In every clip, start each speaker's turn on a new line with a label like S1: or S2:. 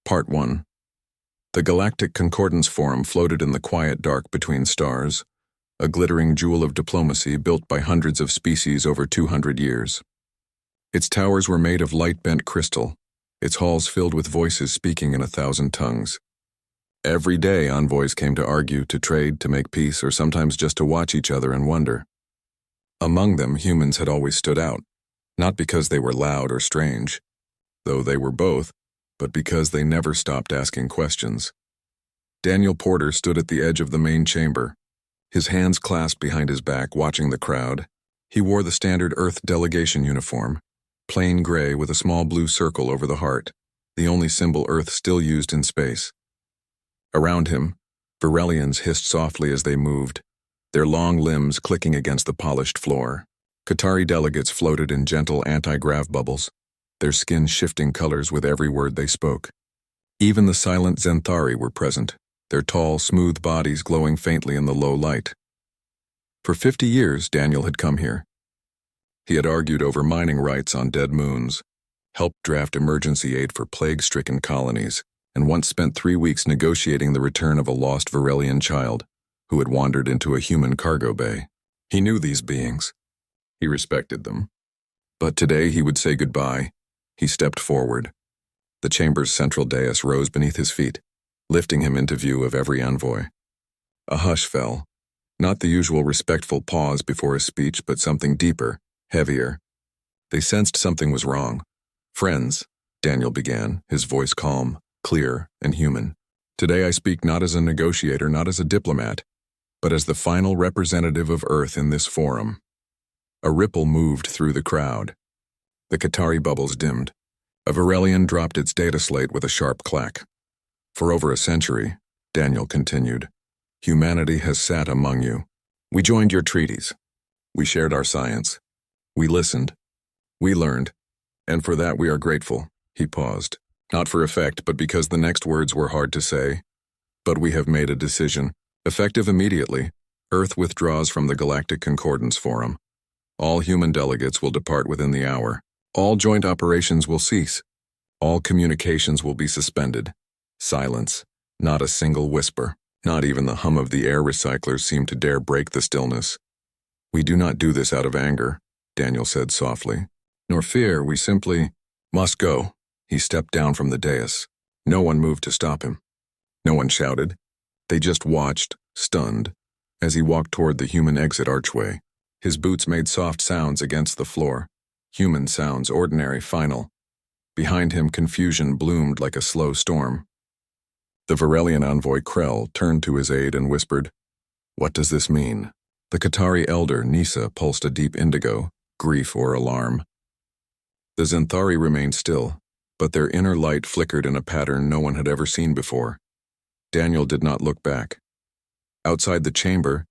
S1: Part 1. The Galactic Concordance Forum floated in the quiet dark between stars, a glittering jewel of diplomacy built by hundreds of species over 200 years. Its towers were made of light-bent crystal, its halls filled with voices speaking in 1,000 tongues. Every day envoys came to argue, to trade, to make peace, or sometimes just to watch each other and wonder. Among them, humans had always stood out, not because they were loud or strange, though they were both, but because they never stopped asking questions. Daniel Porter stood at the edge of the main chamber, his hands clasped behind his back, watching the crowd. He wore the standard Earth delegation uniform, plain gray with a small blue circle over the heart, the only symbol Earth still used in space. Around him, Virelians hissed softly as they moved, their long limbs clicking against the polished floor. Qatari delegates floated in gentle anti-grav bubbles, their skin shifting colors with every word they spoke. Even the silent Zenthari were present, their tall, smooth bodies glowing faintly in the low light. For 50 years, Daniel had come here. He had argued over mining rights on dead moons, helped draft emergency aid for plague-stricken colonies, and once spent 3 weeks negotiating the return of a lost Virelian child who had wandered into a human cargo bay. He knew these beings. He respected them. But today he would say goodbye. He stepped forward. The chamber's central dais rose beneath his feet, lifting him into view of every envoy. A hush fell, not the usual respectful pause before a speech, but something deeper, heavier. They sensed something was wrong. "Friends," Daniel began, his voice calm, clear, and human. "Today I speak not as a negotiator, not as a diplomat, but as the final representative of Earth in this forum." A ripple moved through the crowd. The Qatari bubbles dimmed. A Virelian dropped its data slate with a sharp clack. "For over a century," Daniel continued, "humanity has sat among you. We joined your treaties. We shared our science. We listened. We learned. And for that we are grateful." He paused, not for effect, but because the next words were hard to say. "But we have made a decision, effective immediately. Earth withdraws from the Galactic Concordance Forum. All human delegates will depart within the hour. All joint operations will cease. All communications will be suspended. Silence. Not a single whisper. Not even the hum of the air recyclers seemed to dare break the stillness. "We do not do this out of anger," Daniel said softly, "nor fear. We simply must go." He stepped down from the dais. No one moved to stop him. No one shouted. They just watched, stunned, as he walked toward the human exit archway. His boots made soft sounds against the floor. Human sounds, ordinary, final. Behind him, confusion bloomed like a slow storm. The Virelian envoy Krell turned to his aide and whispered, "What does this mean?" The Qatari elder, Nisa, pulsed a deep indigo, grief or alarm. The Zenthari remained still, but their inner light flickered in a pattern no one had ever seen before. Daniel did not look back. Outside the chamber,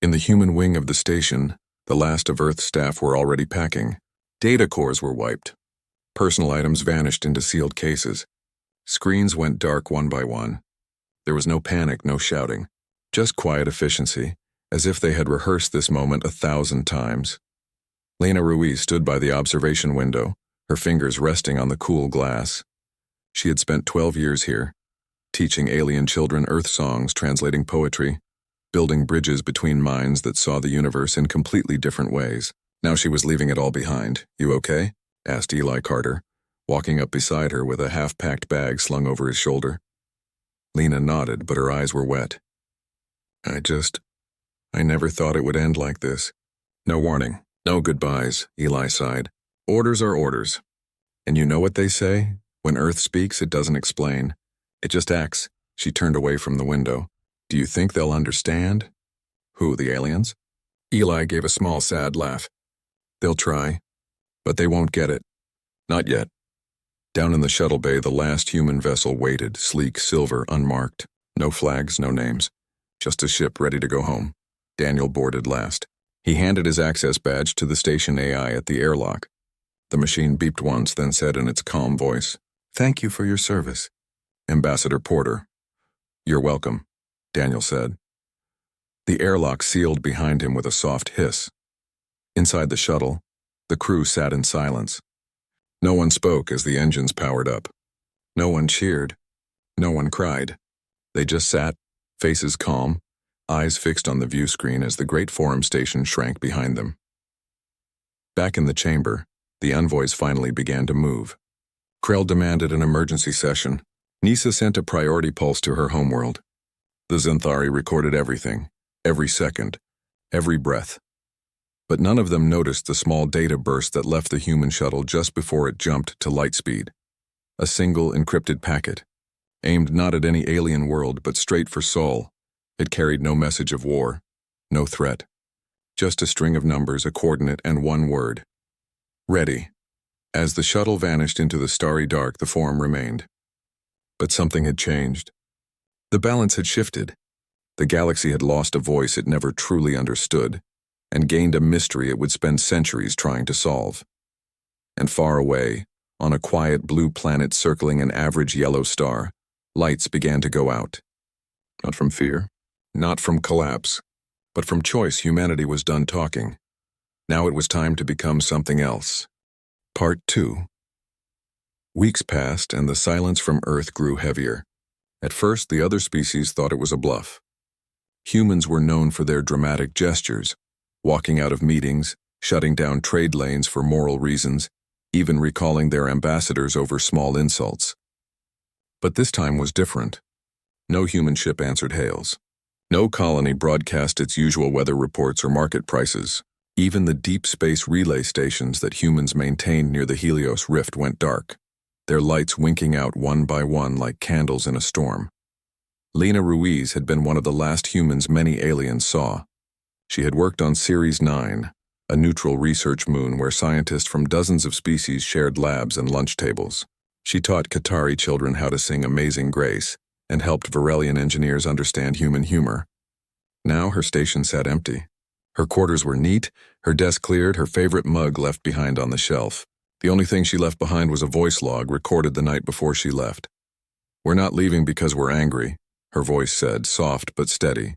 S1: in the human wing of the station, the last of Earth's staff were already packing. Data cores were wiped. Personal items vanished into sealed cases. Screens went dark one by one. There was no panic, no shouting, just quiet efficiency, as if they had rehearsed this moment 1,000 times. Lena Ruiz stood by the observation window, her fingers resting on the cool glass. She had spent 12 years here, teaching alien children Earth songs, translating poetry, building bridges between minds that saw the universe in completely different ways. Now she was leaving it all behind. "You okay?" asked Eli Carter, walking up beside her with a half-packed bag slung over his shoulder. Lena nodded, but her eyes were wet. I never thought it would end like this. No warning, no goodbyes," Eli sighed. "Orders are orders. And you know what they say? When Earth speaks, it doesn't explain. It just acts." She turned away from the window. "Do you think they'll understand?" "Who, the aliens?" Eli gave a small, sad laugh. "They'll try, but they won't get it. Not yet." Down in the shuttle bay, the last human vessel waited, sleek, silver, unmarked. No flags, no names. Just a ship ready to go home. Daniel boarded last. He handed his access badge to the station AI at the airlock. The machine beeped once, then said in its calm voice, "Thank you for your service." "Ambassador Porter." "You're welcome," Daniel said. The airlock sealed behind him with a soft hiss. Inside the shuttle, the crew sat in silence. No one spoke as the engines powered up. No one cheered. No one cried. They just sat, faces calm, eyes fixed on the view screen as the great forum station shrank behind them. Back in the chamber, the envoys finally began to move. Krell demanded an emergency session. Nisa sent a priority pulse to her homeworld. The Zenthari recorded everything, every second, every breath. But none of them noticed the small data burst that left the human shuttle just before it jumped to light speed. A single encrypted packet, aimed not at any alien world but straight for Sol. It carried no message of war, no threat. Just a string of numbers, a coordinate, and one word. Ready. As the shuttle vanished into the starry dark, the forum remained. But something had changed. The balance had shifted. The galaxy had lost a voice it never truly understood, and gained a mystery it would spend centuries trying to solve. And far away, on a quiet blue planet circling an average yellow star, lights began to go out. Not from fear, not from collapse, but from choice. Humanity was done talking. Now it was time to become something else. Part 2. Weeks passed and the silence from Earth grew heavier. At first, the other species thought it was a bluff. Humans were known for their dramatic gestures, walking out of meetings, shutting down trade lanes for moral reasons, even recalling their ambassadors over small insults. But this time was different. No human ship answered hails. No colony broadcast its usual weather reports or market prices. Even the deep space relay stations that humans maintained near the Helios Rift went dark, their lights winking out one by one like candles in a storm. Lena Ruiz had been one of the last humans many aliens saw. She had worked on Ceres 9, a neutral research moon where scientists from dozens of species shared labs and lunch tables. She taught Qatari children how to sing Amazing Grace and helped Varelian engineers understand human humor. Now her station sat empty. Her quarters were neat, her desk cleared, her favorite mug left behind on the shelf. The only thing she left behind was a voice log recorded the night before she left. "We're not leaving because we're angry," her voice said, soft but steady.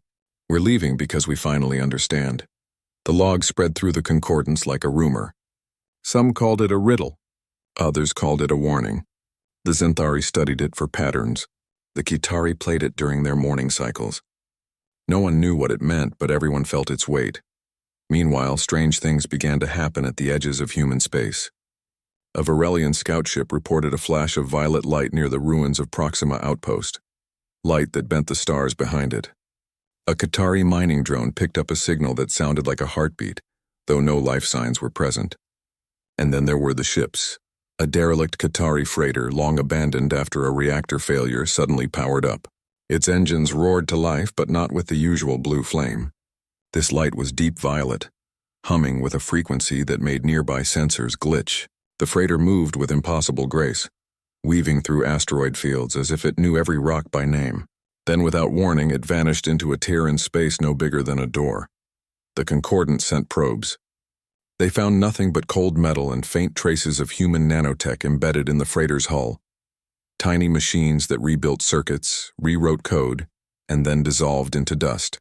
S1: "We're leaving because we finally understand." The log spread through the concordance like a rumor. Some called it a riddle. Others called it a warning. The Zenthari studied it for patterns. The Qatari played it during their morning cycles. No one knew what it meant, but everyone felt its weight. Meanwhile, strange things began to happen at the edges of human space. A Varelian scout ship reported a flash of violet light near the ruins of Proxima Outpost, light that bent the stars behind it. A Qatari mining drone picked up a signal that sounded like a heartbeat, though no life signs were present. And then there were the ships. A derelict Qatari freighter, long abandoned after a reactor failure, suddenly powered up. Its engines roared to life, but not with the usual blue flame. This light was deep violet, humming with a frequency that made nearby sensors glitch. The freighter moved with impossible grace, weaving through asteroid fields as if it knew every rock by name. Then, without warning, it vanished into a tear in space no bigger than a door. The Concordant sent probes. They found nothing but cold metal and faint traces of human nanotech embedded in the freighter's hull. Tiny machines that rebuilt circuits, rewrote code, and then dissolved into dust.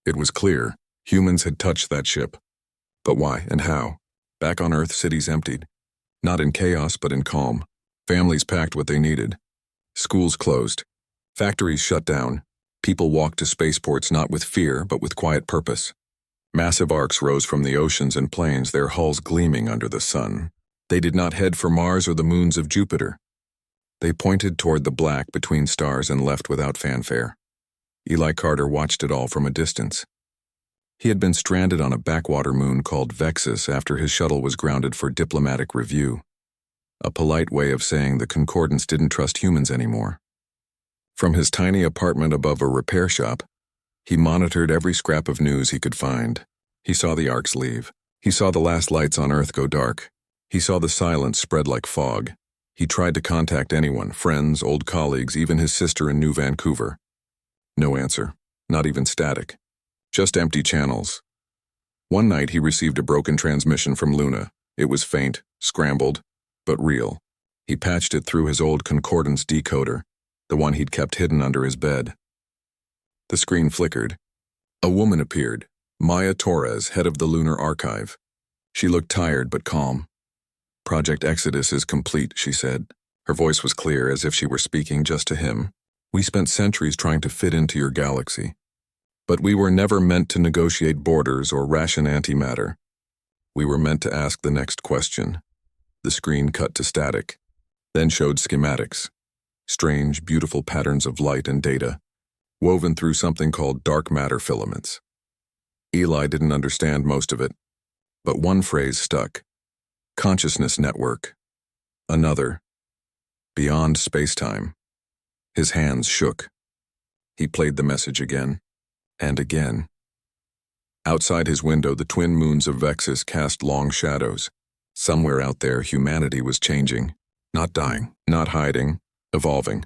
S1: It was clear, humans had touched that ship. But why and how? Back on Earth, cities emptied. Not in chaos, but in calm. Families packed what they needed. Schools closed. Factories shut down. People walked to spaceports not with fear, but with quiet purpose. Massive arcs rose from the oceans and plains, their hulls gleaming under the sun. They did not head for Mars or the moons of Jupiter. They pointed toward the black between stars and left without fanfare. Eli Carter watched it all from a distance. He had been stranded on a backwater moon called Vexus after his shuttle was grounded for diplomatic review. A polite way of saying the Concordants didn't trust humans anymore. From his tiny apartment above a repair shop, he monitored every scrap of news he could find. He saw the arcs leave. He saw the last lights on Earth go dark. He saw the silence spread like fog. He tried to contact anyone, friends, old colleagues, even his sister in New Vancouver. No answer, not even static. Just empty channels. One night he received a broken transmission from Luna. It was faint, scrambled, but real. He patched it through his old Concordance decoder, the one he'd kept hidden under his bed. The screen flickered. A woman appeared, Maya Torres, head of the Lunar Archive. She looked tired but calm. "Project Exodus is complete," she said. Her voice was clear, as if she were speaking just to him. "We spent centuries trying to fit into your galaxy. But we were never meant to negotiate borders or ration antimatter. We were meant to ask the next question." The screen cut to static, then showed schematics. Strange, beautiful patterns of light and data, woven through something called dark matter filaments. Eli didn't understand most of it, but one phrase stuck. Consciousness network. Another. Beyond space-time. His hands shook. He played the message again, and again. Outside his window, the twin moons of Vexus cast long shadows. Somewhere out there, humanity was changing. Not dying, not hiding, evolving.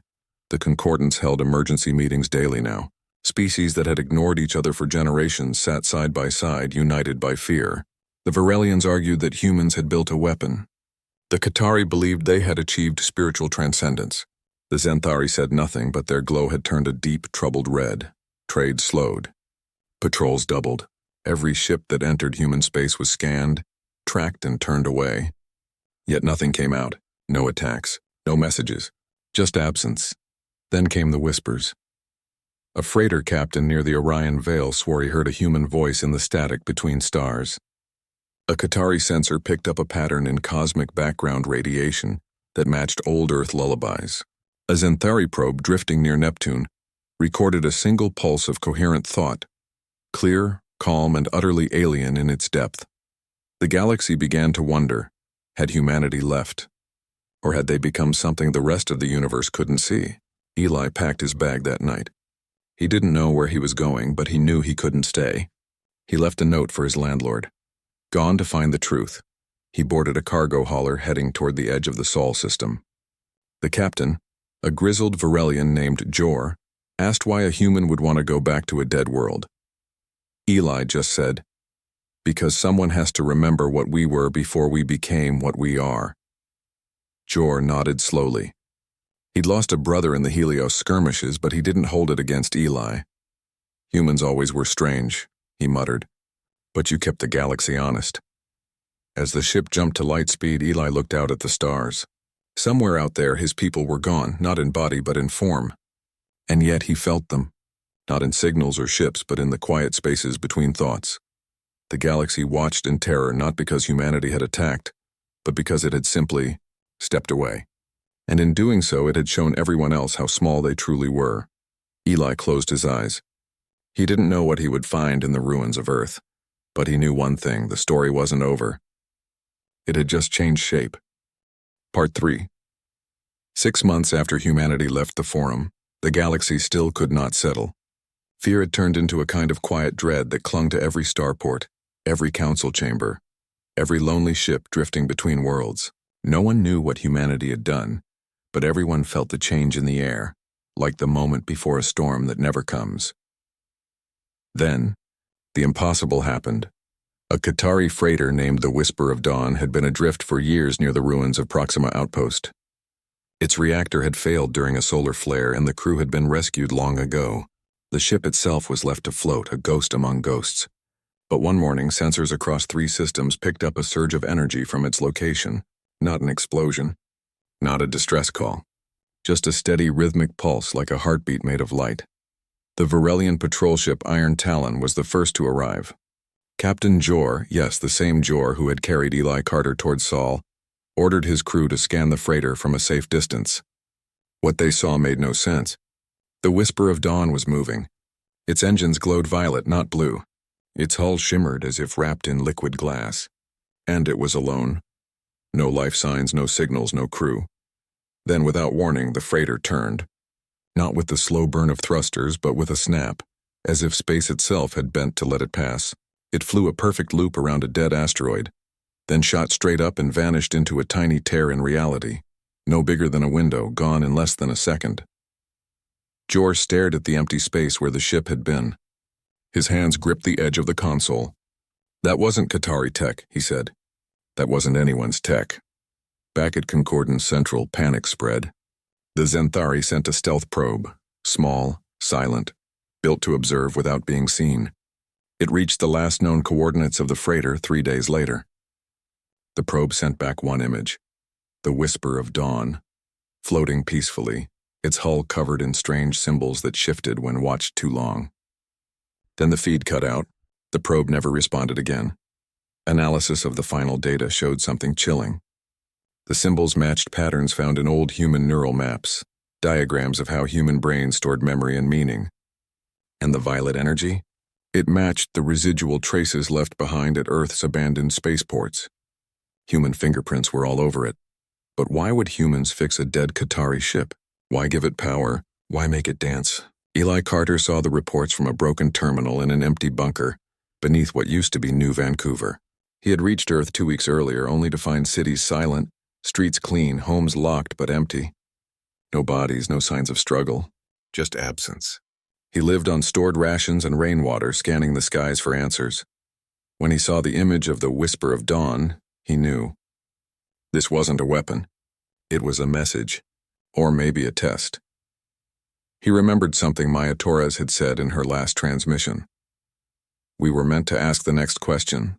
S1: The Concordance held emergency meetings daily now. Species that had ignored each other for generations sat side by side, united by fear. The Varelians argued that humans had built a weapon. The Qatari believed they had achieved spiritual transcendence. The Zenthari said nothing, but their glow had turned a deep, troubled red. Trade slowed. Patrols doubled. Every ship that entered human space was scanned, tracked, and turned away. Yet nothing came out. No attacks. No messages. Just absence. Then came the whispers. A freighter captain near the Orion Veil swore he heard a human voice in the static between stars. A Qatari sensor picked up a pattern in cosmic background radiation that matched old Earth lullabies. A Zenthari probe drifting near Neptune recorded a single pulse of coherent thought, clear, calm, and utterly alien in its depth. The galaxy began to wonder, had humanity left? Or had they become something the rest of the universe couldn't see? Eli packed his bag that night. He didn't know where he was going, but he knew he couldn't stay. He left a note for his landlord. Gone to find the truth. He boarded a cargo hauler heading toward the edge of the Sol system. The captain, a grizzled Varelian named Jor, asked why a human would want to go back to a dead world. Eli just said, "Because someone has to remember what we were before we became what we are." Jor nodded slowly. He'd lost a brother in the Helios skirmishes, but he didn't hold it against Eli. "Humans always were strange," he muttered. "But you kept the galaxy honest." As the ship jumped to light speed, Eli looked out at the stars. Somewhere out there, his people were gone, not in body but in form. And yet he felt them, not in signals or ships, but in the quiet spaces between thoughts. The galaxy watched in terror, not because humanity had attacked, but because it had simply stepped away. And in doing so, it had shown everyone else how small they truly were. Eli closed his eyes. He didn't know what he would find in the ruins of Earth, but he knew one thing: the story wasn't over. It had just changed shape. Part 3. 6 months after humanity left the Forum, the galaxy still could not settle. Fear had turned into a kind of quiet dread that clung to every starport, every council chamber, every lonely ship drifting between worlds. No one knew what humanity had done, but everyone felt the change in the air, like the moment before a storm that never comes. Then, the impossible happened. A Qatari freighter named the Whisper of Dawn had been adrift for years near the ruins of Proxima Outpost. Its reactor had failed during a solar flare, and the crew had been rescued long ago. The ship itself was left to float, a ghost among ghosts. But one morning, sensors across 3 systems picked up a surge of energy from its location. Not an explosion, not a distress call, just a steady rhythmic pulse like a heartbeat made of light. The Varelian patrol ship Iron Talon was the first to arrive. Captain Jor, yes, the same Jor who had carried Eli Carter towards Sol, ordered his crew to scan the freighter from a safe distance. What they saw made no sense. The Whisper of Dawn was moving. Its engines glowed violet, not blue. Its hull shimmered as if wrapped in liquid glass. And it was alone. No life signs, no signals, no crew. Then, without warning, the freighter turned. Not with the slow burn of thrusters, but with a snap, as if space itself had bent to let it pass. It flew a perfect loop around a dead asteroid, then shot straight up and vanished into a tiny tear in reality, no bigger than a window, gone in less than a second. Jor stared at the empty space where the ship had been. His hands gripped the edge of the console. "That wasn't Qatari tech," he said. "That wasn't anyone's tech." Back at Concordance Central, panic spread. The Zenthari sent a stealth probe, small, silent, built to observe without being seen. It reached the last known coordinates of the freighter 3 days later. The probe sent back one image, the Whisper of Dawn. floating peacefully, its hull covered in strange symbols that shifted when watched too long. Then the feed cut out. The probe never responded again. Analysis of the final data showed something chilling. The symbols matched patterns found in old human neural maps, diagrams of how human brains stored memory and meaning. And the violet energy? It matched the residual traces left behind at Earth's abandoned spaceports. Human fingerprints were all over it. But why would humans fix a dead Qatari ship? Why give it power? Why make it dance? Eli Carter saw the reports from a broken terminal in an empty bunker beneath what used to be New Vancouver. He had reached Earth 2 weeks earlier only to find cities silent, streets clean, homes locked but empty. No bodies, no signs of struggle, just absence. He lived on stored rations and rainwater, scanning the skies for answers. When he saw the image of the Whisper of Dawn, he knew. This wasn't a weapon. It was a message, or maybe a test. He remembered something Maya Torres had said in her last transmission. We were meant to ask the next question.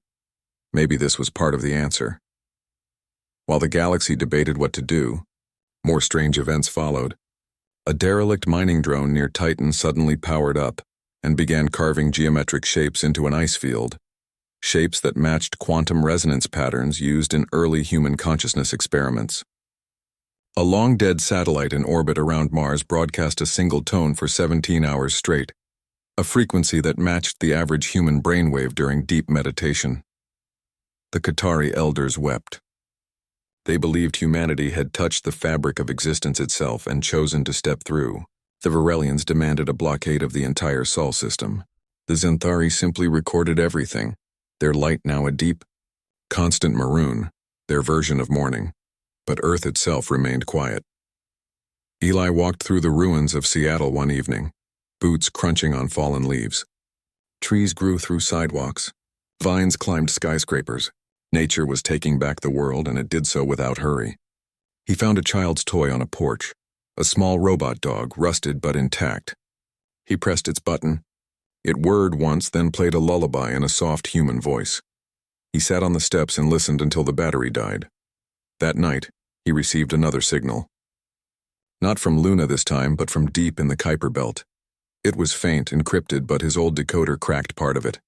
S1: Maybe this was part of the answer. While the galaxy debated what to do, more strange events followed. A derelict mining drone near Titan suddenly powered up and began carving geometric shapes into an ice field, shapes that matched quantum resonance patterns used in early human consciousness experiments. A long-dead satellite in orbit around Mars broadcast a single tone for 17 hours straight, a frequency that matched the average human brainwave during deep meditation. The Qatari elders wept. They believed humanity had touched the fabric of existence itself and chosen to step through. The Varelians demanded a blockade of the entire Sol system. The Xanthari simply recorded everything, their light now a deep, constant maroon, their version of morning. But Earth itself remained quiet. Eli walked through the ruins of Seattle one evening, boots crunching on fallen leaves. Trees grew through sidewalks. Vines climbed skyscrapers. Nature was taking back the world, and it did so without hurry. He found a child's toy on a porch, a small robot dog, rusted but intact. He pressed its button. It whirred once, then played a lullaby in a soft human voice. He sat on the steps and listened until the battery died. That night, he received another signal. Not from Luna this time, but from deep in the Kuiper Belt. It was faint, encrypted, but his old decoder cracked part of it.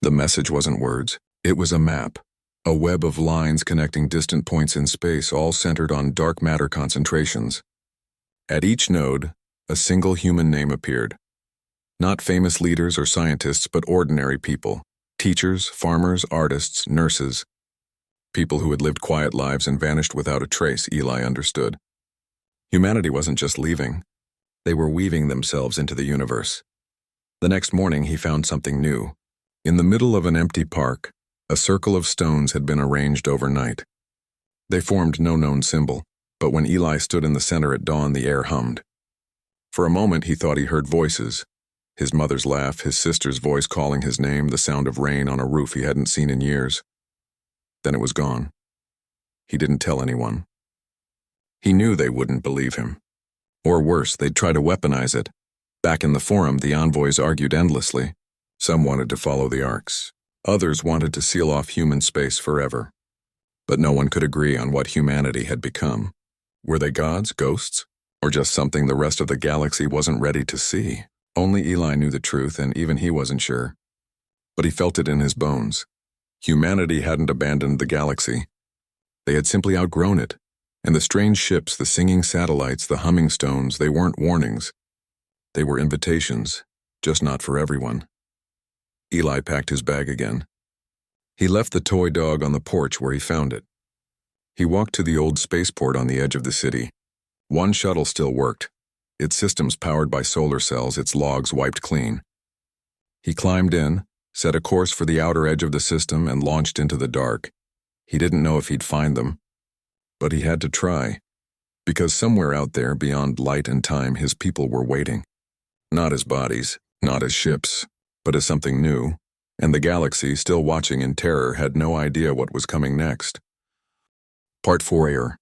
S1: The message wasn't words. It was a map, a web of lines connecting distant points in space, all centered on dark matter concentrations. At each node, a single human name appeared. Not famous leaders or scientists, but ordinary people. Teachers, farmers, artists, nurses. People who had lived quiet lives and vanished without a trace, Eli understood. Humanity wasn't just leaving. They were weaving themselves into the universe. The next morning, he found something new. In the middle of an empty park, a circle of stones had been arranged overnight. They formed no known symbol, but when Eli stood in the center at dawn, the air hummed. For a moment, he thought he heard voices. His mother's laugh, his sister's voice calling his name, the sound of rain on a roof he hadn't seen in years. Then it was gone. He didn't tell anyone. He knew they wouldn't believe him. Or worse, they'd try to weaponize it. Back in the forum, the envoys argued endlessly. Some wanted to follow the arcs. Others wanted to seal off human space forever. But no one could agree on what humanity had become. Were they gods, ghosts, or just something the rest of the galaxy wasn't ready to see? Only Eli knew the truth, and even he wasn't sure. But he felt it in his bones. Humanity hadn't abandoned the galaxy. They had simply outgrown it. And the strange ships, the singing satellites, the humming stones, they weren't warnings. They were invitations, just not for everyone. Eli packed his bag again. He left the toy dog on the porch where he found it. He walked to the old spaceport on the edge of the city. One shuttle still worked, its systems powered by solar cells, its logs wiped clean. He climbed in, set a course for the outer edge of the system, and launched into the dark. He didn't know if he'd find them, but he had to try, because somewhere out there, beyond light and time, his people were waiting. Not as bodies, not as ships, but as something new, and the galaxy, still watching in terror, had no idea what was coming next. Part 4.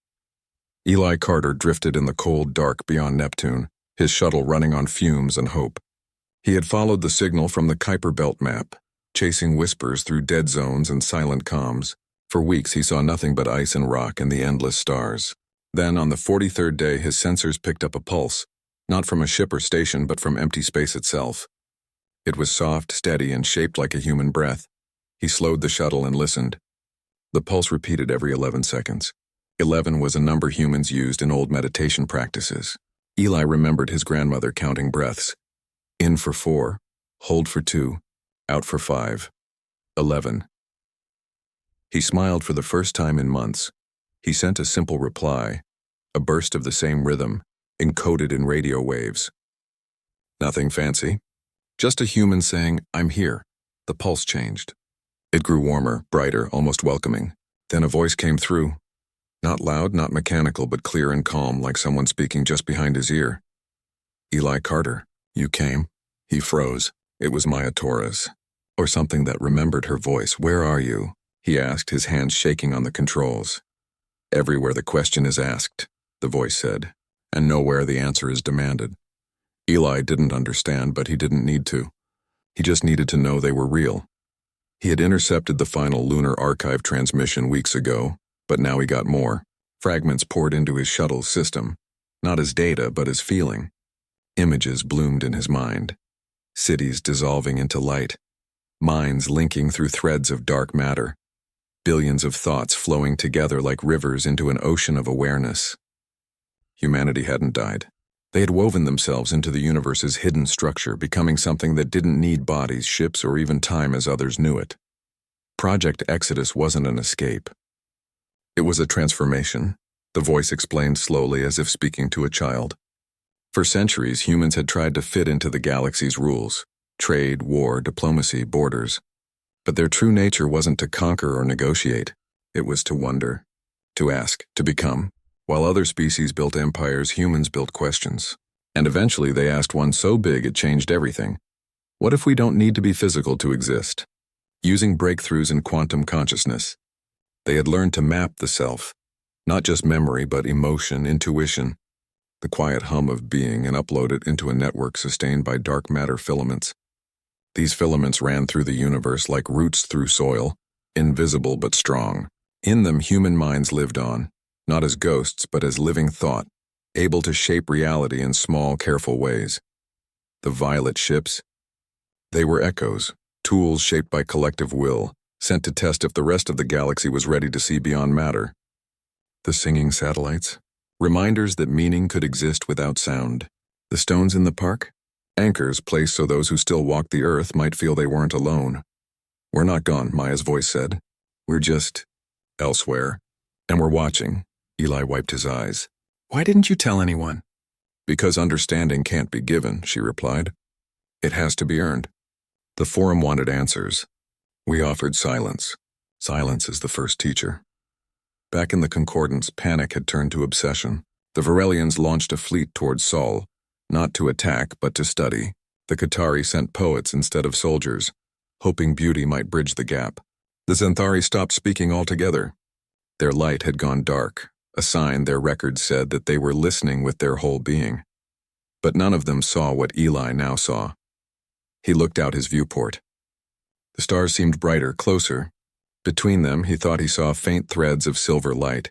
S1: Eli Carter drifted in the cold dark beyond Neptune, his shuttle running on fumes and hope. He had followed the signal from the Kuiper Belt map, chasing whispers through dead zones and silent comms. For weeks he saw nothing but ice and rock and the endless stars. Then, on the 43rd day, his sensors picked up a pulse, not from a ship or station, but from empty space itself. It was soft, steady, and shaped like a human breath. He slowed the shuttle and listened. The pulse repeated every 11 seconds. 11 was a number humans used in old meditation practices. Eli remembered his grandmother counting breaths. In for 4, hold for 2, out for 5. 11. He smiled for the first time in months. He sent a simple reply, a burst of the same rhythm, encoded in radio waves. Nothing fancy. Just a human saying, "I'm here." The pulse changed. It grew warmer, brighter, almost welcoming. Then a voice came through. Not loud, not mechanical, but clear and calm, like someone speaking just behind his ear. "Eli Carter, you came?" He froze. It was Maya Torres, or something that remembered her voice. "Where are you?" he asked, his hands shaking on the controls. "Everywhere the question is asked," the voice said, "and nowhere the answer is demanded." Eli didn't understand, but he didn't need to. He just needed to know they were real. He had intercepted the final lunar archive transmission weeks ago, but now he got more. Fragments poured into his shuttle's system, not as data, but as feeling. Images bloomed in his mind. Cities dissolving into light. Minds linking through threads of dark matter. Billions of thoughts flowing together like rivers into an ocean of awareness. Humanity hadn't died. They had woven themselves into the universe's hidden structure, becoming something that didn't need bodies, ships, or even time as others knew it. Project Exodus wasn't an escape. It was a transformation, the voice explained slowly as if speaking to a child. For centuries, humans had tried to fit into the galaxy's rules: trade, war, diplomacy, borders. But their true nature wasn't to conquer or negotiate. It was to wonder, to ask, to become. While other species built empires, humans built questions. And eventually they asked one so big it changed everything. What if we don't need to be physical to exist? Using breakthroughs in quantum consciousness, they had learned to map the self, not just memory, but emotion, intuition, the quiet hum of being, and upload it into a network sustained by dark matter filaments. These filaments ran through the universe like roots through soil, invisible but strong. In them, human minds lived on, not as ghosts, but as living thought, able to shape reality in small, careful ways. The violet ships? They were echoes, tools shaped by collective will, sent to test if the rest of the galaxy was ready to see beyond matter. The singing satellites? Reminders that meaning could exist without sound. The stones in the park? Anchors placed so those who still walked the earth might feel they weren't alone. "We're not gone," Maya's voice said. "We're just elsewhere. And we're watching." Eli wiped his eyes. "Why didn't you tell anyone?" "Because understanding can't be given," she replied. "It has to be earned." The forum wanted answers. We offered silence. Silence is the first teacher. Back in the Concordance, panic had turned to obsession. The Varelians launched a fleet towards Sol, not to attack, but to study. The Qatari sent poets instead of soldiers, hoping beauty might bridge the gap. The Xanthari stopped speaking altogether. Their light had gone dark, a sign their records said that they were listening with their whole being. But none of them saw what Eli now saw. He looked out his viewport. The stars seemed brighter, closer. Between them, he thought he saw faint threads of silver light.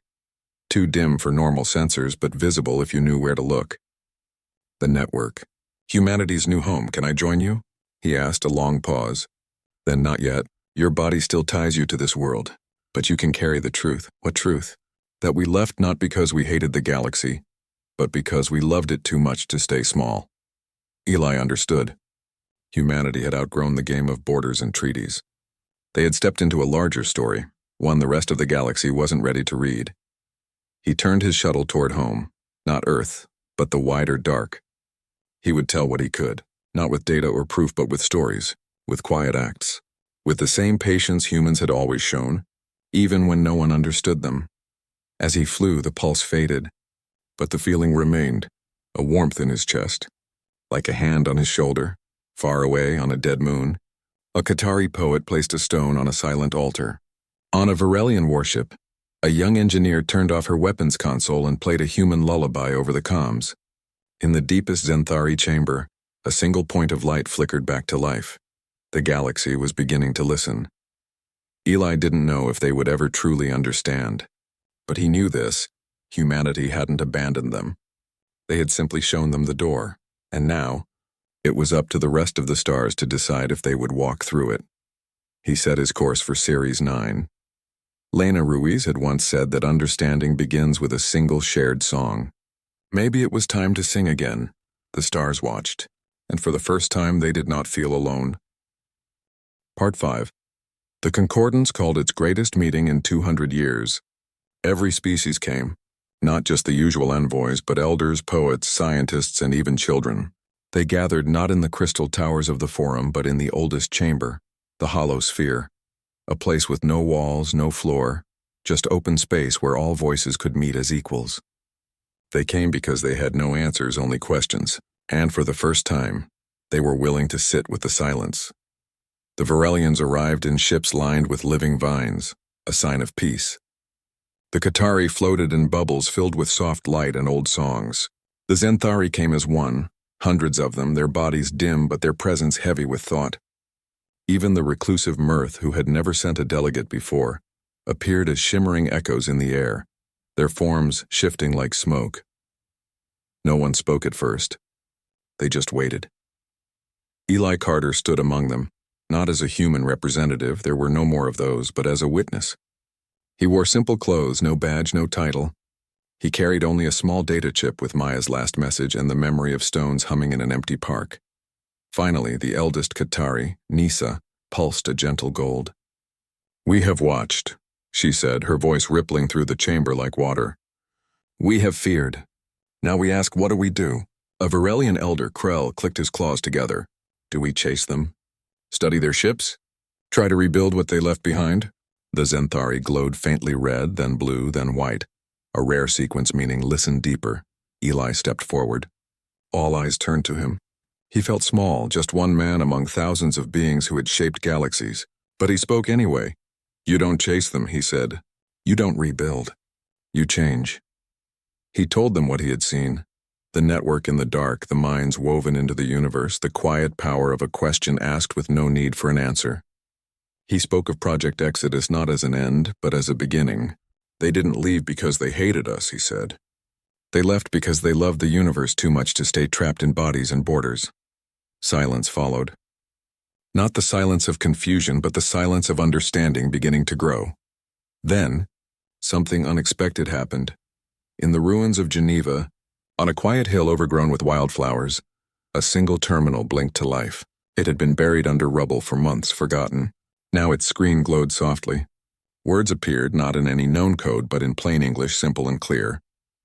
S1: Too dim for normal sensors, but visible if you knew where to look. The network. "Humanity's new home. Can I join you?" he asked, a long pause. Then, "Not yet. Your body still ties you to this world. But you can carry the truth." "What truth?" "That we left not because we hated the galaxy, but because we loved it too much to stay small." Eli understood. Humanity had outgrown the game of borders and treaties. They had stepped into a larger story, one the rest of the galaxy wasn't ready to read. He turned his shuttle toward home, not Earth, but the wider dark. He would tell what he could, not with data or proof, but with stories, with quiet acts, with the same patience humans had always shown, even when no one understood them. As he flew, the pulse faded, but the feeling remained, a warmth in his chest, like a hand on his shoulder. Far away, on a dead moon, a Qatari poet placed a stone on a silent altar. On a Varelian warship, a young engineer turned off her weapons console and played a human lullaby over the comms. In the deepest Xanthari chamber, a single point of light flickered back to life. The galaxy was beginning to listen. Eli didn't know if they would ever truly understand. But he knew this: Humanity hadn't abandoned them. They had simply shown them the door, and now, it was up to the rest of the stars to decide if they would walk through it. He set his course for Series 9. Lena Ruiz had once said that understanding begins with a single shared song. Maybe it was time to sing again. The stars watched, and for the first time they did not feel alone. Part 5. The Concordance called its greatest meeting in 200 years. Every species came, not just the usual envoys, but elders, poets, scientists, and even children. They gathered not in the crystal towers of the Forum, but in the oldest chamber, the hollow sphere, a place with no walls, no floor, just open space where all voices could meet as equals. They came because they had no answers, only questions, and for the first time, they were willing to sit with the silence. The Varelians arrived in ships lined with living vines, a sign of peace. The Qatari floated in bubbles filled with soft light and old songs. The Zenthari came as one, hundreds of them, their bodies dim but their presence heavy with thought. Even the reclusive Mirth, who had never sent a delegate before, appeared as shimmering echoes in the air, their forms shifting like smoke. No one spoke at first. They just waited. Eli Carter stood among them, not as a human representative, there were no more of those, but as a witness. He wore simple clothes, no badge, no title. He carried only a small data chip with Maya's last message and the memory of stones humming in an empty park. Finally, the eldest Qatari, Nisa, pulsed a gentle gold. "We have watched," she said, her voice rippling through the chamber like water. "We have feared. Now we ask, what do we do?" A Varelian elder, Krell, clicked his claws together. "Do we chase them? Study their ships? Try to rebuild what they left behind?" The Zenthari glowed faintly red, then blue, then white, a rare sequence meaning listen deeper. Eli stepped forward. All eyes turned to him. He felt small, just one man among thousands of beings who had shaped galaxies. But he spoke anyway. "You don't chase them," he said. "You don't rebuild. You change." He told them what he had seen. The network in the dark, the minds woven into the universe, the quiet power of a question asked with no need for an answer. He spoke of Project Exodus not as an end, but as a beginning. "They didn't leave because they hated us," he said. "They left because they loved the universe too much to stay trapped in bodies and borders." Silence followed. Not the silence of confusion, but the silence of understanding beginning to grow. Then, something unexpected happened. In the ruins of Geneva, on a quiet hill overgrown with wildflowers, a single terminal blinked to life. It had been buried under rubble for months, forgotten. Now its screen glowed softly. Words appeared, not in any known code, but in plain English, simple and clear.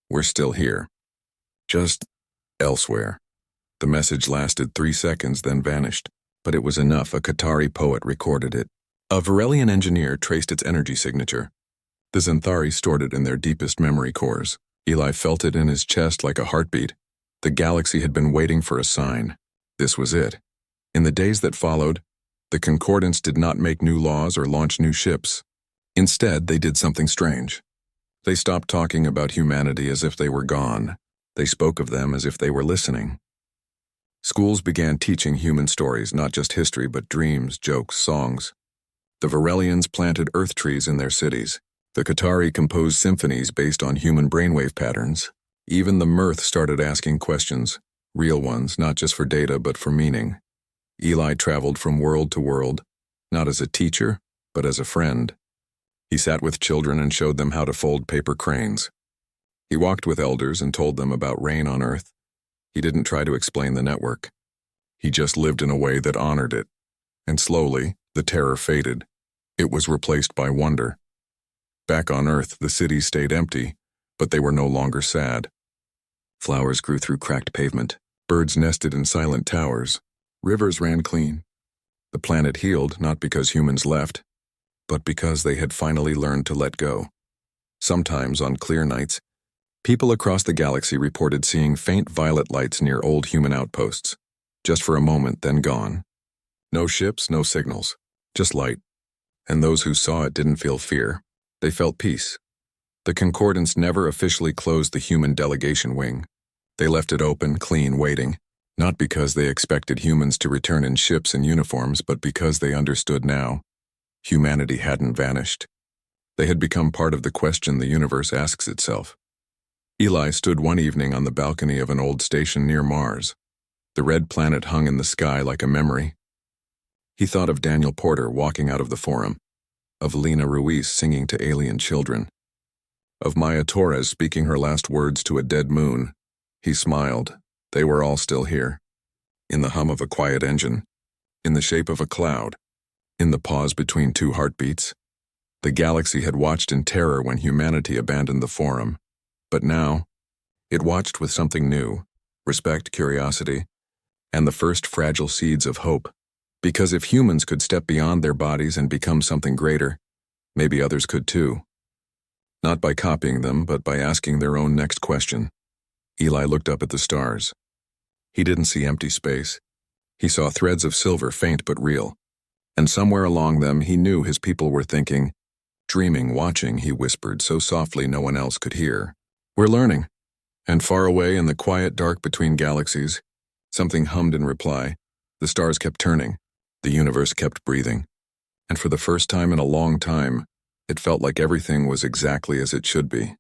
S1: "We're still here. Just elsewhere." The message lasted 3 seconds, then vanished. But it was enough. A Qatari poet recorded it. A Varelian engineer traced its energy signature. The Zenthari stored it in their deepest memory cores. Eli felt it in his chest like a heartbeat. The galaxy had been waiting for a sign. This was it. In the days that followed, the Concordance did not make new laws or launch new ships. Instead, they did something strange. They stopped talking about humanity as if they were gone. They spoke of them as if they were listening. Schools began teaching human stories, not just history, but dreams, jokes, songs. The Varelians planted earth trees in their cities. The Qatari composed symphonies based on human brainwave patterns. Even the Mirth started asking questions, real ones, not just for data, but for meaning. Eli traveled from world to world, not as a teacher, but as a friend. He sat with children and showed them how to fold paper cranes. He walked with elders and told them about rain on Earth. He didn't try to explain the network. He just lived in a way that honored it. And slowly, the terror faded. It was replaced by wonder. Back on Earth, the cities stayed empty, but they were no longer sad. Flowers grew through cracked pavement. Birds nested in silent towers. Rivers ran clean. The planet healed not because humans left, but because they had finally learned to let go. Sometimes, on clear nights, people across the galaxy reported seeing faint violet lights near old human outposts. Just for a moment, then gone. No ships, no signals, just light. And those who saw it didn't feel fear. They felt peace. The Concordance never officially closed the human delegation wing. They left it open, clean, waiting, not because they expected humans to return in ships and uniforms, but because they understood now. Humanity hadn't vanished. They had become part of the question the universe asks itself. Eli stood one evening on the balcony of an old station near Mars. The red planet hung in the sky like a memory. He thought of Daniel Porter walking out of the forum, of Lena Ruiz singing to alien children, of Maya Torres speaking her last words to a dead moon. He smiled. They were all still here. In the hum of a quiet engine, in the shape of a cloud, in the pause between two heartbeats. The galaxy had watched in terror when humanity abandoned the forum, but now, it watched with something new, respect, curiosity, and the first fragile seeds of hope. Because if humans could step beyond their bodies and become something greater, maybe others could too. Not by copying them, but by asking their own next question. Eli looked up at the stars. He didn't see empty space. He saw threads of silver, faint but real. And somewhere along them he knew his people were thinking, dreaming, watching, he whispered so softly no one else could hear. We're learning. And far away in the quiet dark between galaxies, something hummed in reply. The stars kept turning. The universe kept breathing. And for the first time in a long time, it felt like everything was exactly as it should be.